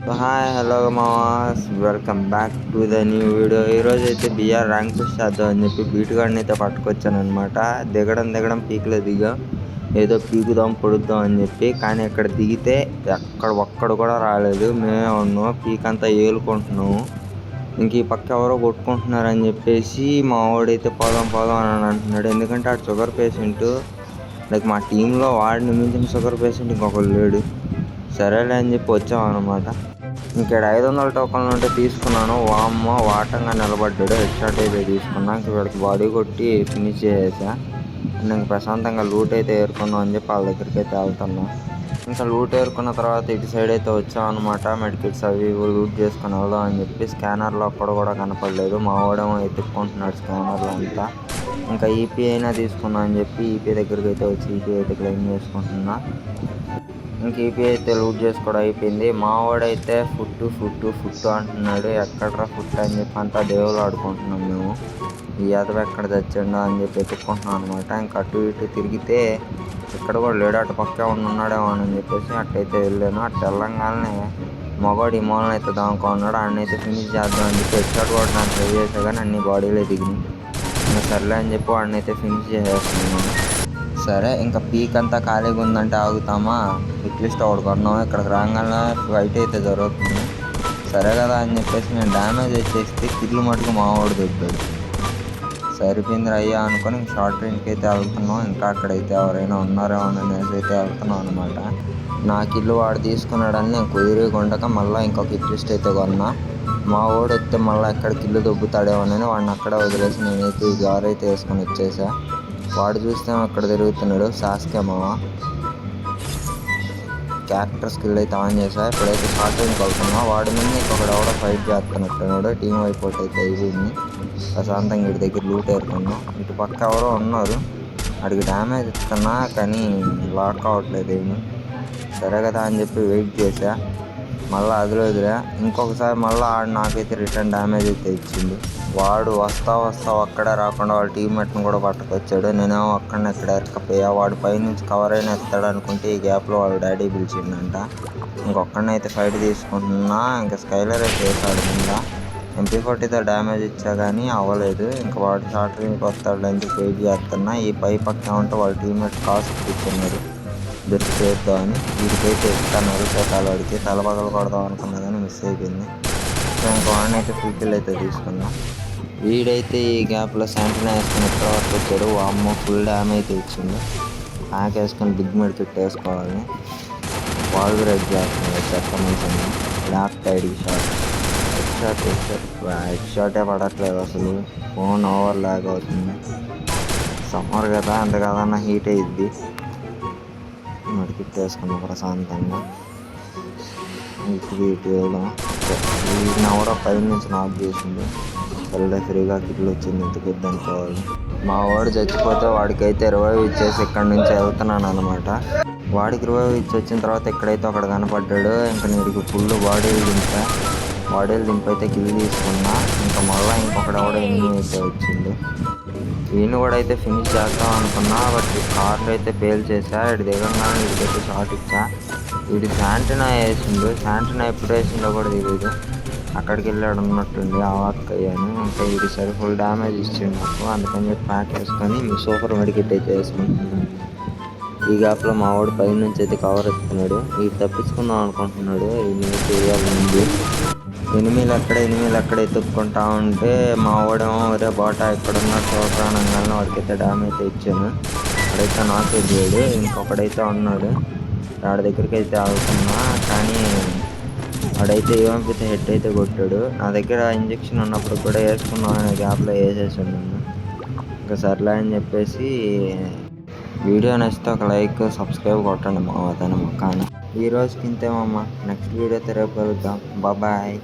Hi hello mass welcome back to the new video. ఈరోజు అయితే BR rank push చేద్దాం అని చెప్పి బీట్ గార్డ్ని అయితే పట్టుకొచ్చాను అనమాట. దిగడం పీక్లో ఏదో పీకుదాం పొడుద్దాం అని చెప్పి, కానీ ఇక్కడ దిగితే ఒక్కడు కూడా రాలేదు. మేమే ఉన్నాం, పీక్ అంతా ఏలుకుంటున్నాము. ఇంక ఈ పక్క ఎవరో కొట్టుకుంటున్నారని చెప్పేసి మా వాడైతే పోదాం అని అంటున్నాడు. ఎందుకంటే ఆడు షుగర్ పేషెంట్, లైక్ మా టీంలో వాడిని మించిన షుగర్ పేషెంట్ ఇంకొకరు లేడు. సరేలే అని చెప్పి వచ్చామన్నమాట. ఇక్కడ 500 టోకన్లు ఉంటే తీసుకున్నాను. వామ్మో వాటంగా నిలబడ్డాడు. హెడ్ షాట్ అయితే తీసుకున్నా. ఇంక వీడికి బాడీ కొట్టి ఫినిష్ చేసేసా. ఇంకా ప్రశాంతంగా లూట్ అయితే ఏరుకున్నాం అని చెప్పి వాళ్ళ దగ్గరికి అయితే వెళ్తున్నా. ఇంకా లూట్ ఏరుకున్న తర్వాత ఇటు సైడ్ అయితే వచ్చామన్నమాట. మెడికిట్స్ అవి లూట్ చేసుకుని వెళ్దాం అని చెప్పి స్కానర్లో అక్కడ కూడా కనపడలేదు. మా వాడేమో ఎత్తుక్కుంటున్నాడు స్కానర్లో అంతా. ఇంకా ఈపీ అయినా తీసుకున్నా అని చెప్పి ఈపీ దగ్గరికి అయితే వచ్చి ఈపీ అయితే క్లెయిమ్ చేసుకుంటున్నా. ఇంక ఈపీ అయితే లూట్ చేసుకోవడం అయిపోయింది. మావాడైతే ఫుట్ అంటున్నాడు. ఎక్కడరా ఫుట్ అని చెప్పి అంతా దేవులు ఆడుకుంటున్నాం మేము. ఈ యాదవ ఎక్కడ తెచ్చండు అని చెప్పి ఎత్తుక్కుంటున్నాం అనమాట. ఇంకా అటు ఇటు తిరిగితే ఇక్కడ కూడా లేడు, అటు పక్కే ఉన్నాడేమో అని చెప్పేసి అట్టయితే వెళ్ళాను. అటు తెలంగాణనే మగవాడు ఈ మూలన అయితే దాముకున్నాడు. ఆడనైతే ఫినిష్ చేద్దాం అని చెప్పి హెడ్షాట్ కూడా నాకు ట్రై చేసా, కానీ అన్ని బాడీలో దిగినాయి. ఇంకా సర్లే అని చెప్పి వాడినైతే ఫినిష్ చేసేస్తున్నాను. సరే ఇంకా పీక్ అంతా ఖాళీగా ఉందంటే ఆగుతామా, అట్లీస్ట్ ఒకటి కొన్నాము. ఇక్కడికి రాగానే ఫైట్ అయితే జరుగుతుంది. సరే కదా అని చెప్పేసి నేను డ్యామేజ్ వచ్చేస్తే కిల్లు మటుకు మావాడు దొరికాడు. సరిపోయింది అయ్యా అనుకొని షార్ట్ రేంజ్కి అయితే వెళ్తున్నాం. ఇంకా అక్కడైతే ఎవరైనా ఉన్నారేమో అనేసి అయితే వెళ్తున్నాం అనమాట. నా కిల్లు వాడు తీసుకున్నాడని నేను కుదిరికొండక మళ్ళీ ఇంకొక కిట్లిస్ట్ అయితే కొన్నా. మా వాడు వస్తే మళ్ళీ ఎక్కడ కిల్లు దొబ్బుతాడేమోనని వాడిని అక్కడే వదిలేసి నేనైతే ఈ జార్ అయితే వేసుకొని వచ్చేసా. వాడు చూస్తే అక్కడ తిరుగుతున్నాడు సాస్కే మావ. క్యారెక్టర్ స్కిల్ అయితే ఆన్ చేసా. ఇప్పుడైతే షార్ట్ రేంజ్కి వెళ్తున్నా. వాడి మీద ఇంకొకటి ఎవడో ఫైట్ చేస్తున్నట్టున్నాడు. టీం అయిపోతే అయితే అయిపోయింది. ప్రశాంతంగా ఇటు దగ్గర లూట్ ఏరుకున్నాం. ఇటు పక్క ఎవరో ఉన్నారు, అడిగి డ్యామేజ్ ఇస్తున్నా కానీ లాక్ అవ్వట్లేదు ఏమి. సరే కదా అని చెప్పి వెయిట్ చేసా. మళ్ళీ అదిలో ఎదురా ఇంకొకసారి మళ్ళీ ఆడు నాకైతే రిటర్న్ డ్యామేజ్ అయితే ఇచ్చింది. వాడు వస్తా అక్కడే రాకుండా వాళ్ళ టీమ్మేట్ని కూడా పట్టుకొచ్చాడు. నేనేమో అక్కడనే ఎక్కడ ఎరకపోయా. వాడు పైనుంచి కవర్ అయినా ఎత్తాడు అనుకుంటే ఈ గ్యాప్లో వాళ్ళ డాడీ పిలిచిండంట. ఇంకొక్కడనైతే ఫైట్ తీసుకుంటున్నా. ఇంకా స్కైలర్ అయితే వేసాడు కింద. MP40తో డ్యామేజ్ ఇచ్చా కానీ అవ్వలేదు. ఇంకా వాడు షార్ట్ రేంజ్కి వస్తాడు అని చెప్పి వెయిట్ చేస్తున్నా. ఈ పక్క ఉంటే వాళ్ళ టీమ్మేట్ కాస్ట్ కూర్చున్నారు దొరికిద్దామని. వీడికైతే ఇస్తున్నారు సేతాలు. వాడికి తలపగలు కొడదాం అనుకున్నా కానీ మిస్ అయిపోయింది. సో ఇంకా వాడిని అయితే ఫుల్ కిల్ అయితే తీసుకున్నా. వీడైతే ఈ గ్యాప్లో శాంటినా వేసుకుని ఎక్కడ వరకు వచ్చాడు. వామ్మో ఫుల్ డ్యామేజ్ అయితే ఇచ్చింది. ప్యాక్ వేసుకొని బిగ్ మెడ్ కిట్ వేసుకోవాలి. బాల్ రెడ్ చేస్తున్నాడు చెత్త మంచిగా. ల్యాప్ సైడ్ హెడ్ షాటే పడట్లేదు అసలు. ఫోన్ ఓవర్ లాగ్ అవుతుంది. సమ్మర్ కదా, అంత కదన్నా హీట్ అయ్యిద్ది. మెడికిట్ వేసుకున్నాం ప్రశాంతంగా. ఇటు వీటిని ఎవరో పైన నుంచి నాక్ చేసింది. సరే ఫ్రీగా కిట్లు వచ్చింది, ఇంతకొద్దు అనుకోవాలి. మా వాడు చచ్చిపోతే వాడికైతే రివైవ్ ఇచ్చేసి ఇక్కడ నుంచి వెళ్తున్నాను అనమాట. వాడికి రివైవ్ ఇచ్చి వచ్చిన తర్వాత ఎక్కడైతే ఒకడు కనపడ్డాడు. ఇంకా నీడికి ఫుల్ బాడీలు దింపైతే కిల్ తీసుకున్నా. ఇంకా మళ్ళీ ఇంకొకటి ఎవడో ఎనిమిది అయితే వచ్చింది. ఈయన కూడా అయితే ఫినిష్ చేద్దాం అనుకున్నా. బట్ కార్లు అయితే పేల్ చేసా. ఇటు దిగంగానే వీడికైతే షాట్ ఇచ్చా. వీడి శాంటినా వేసిండు. శాంటినా ఎప్పుడు వేసిండో కూడా తెలియదు. అక్కడికి వెళ్ళాడు ఉన్నట్టుండి అయ్యాను. ఇంకా వీడి సరే ఫుల్ డ్యామేజ్ ఇచ్చిండు నాకు. అందుకని చెప్పి ప్యాక్ వేసుకొని సూపర్ మెడికిట్ అయితే వేసుకుంటున్నాను. ఈ గ్యాప్లో మా వాడు పైన నుంచి అయితే కవర్ ఎత్తున్నాడు. వీడు తప్పించుకుందాం అనుకుంటున్నాడు. ఉంది ఎనిమిలు ఎక్కడ ఎత్తుక్కుంటా ఉంటే మా వాడేమో ఒరే బాటా ఎక్కడున్నా చూడరానంగానే వాడికైతే డ్యామేజ్ అయితే ఇచ్చాను. అక్కడైతే నాకే చేయడు. ఇంకొకడైతే ఉన్నాడు, వాడి దగ్గరికి అయితే ఆగుతున్నా. కానీ వాడైతే ఏమంపితే హెడ్ అయితే కొట్టాడు. నా దగ్గర ఇంజక్షన్ ఉన్నప్పుడు కూడా వేసుకున్నాం అనే గ్యాప్లో వేసేసాడు నన్ను. ఇంకా సర్లే అని చెప్పేసి వీడియో నచ్చితే ఒక లైక్ సబ్స్క్రైబ్ కొట్టండి మా అతను కానీ. ఈ రోజుకి ఇంతేమమ్మా. నెక్స్ట్ వీడియోతో రేపు కలుద్దాం. బాయ్.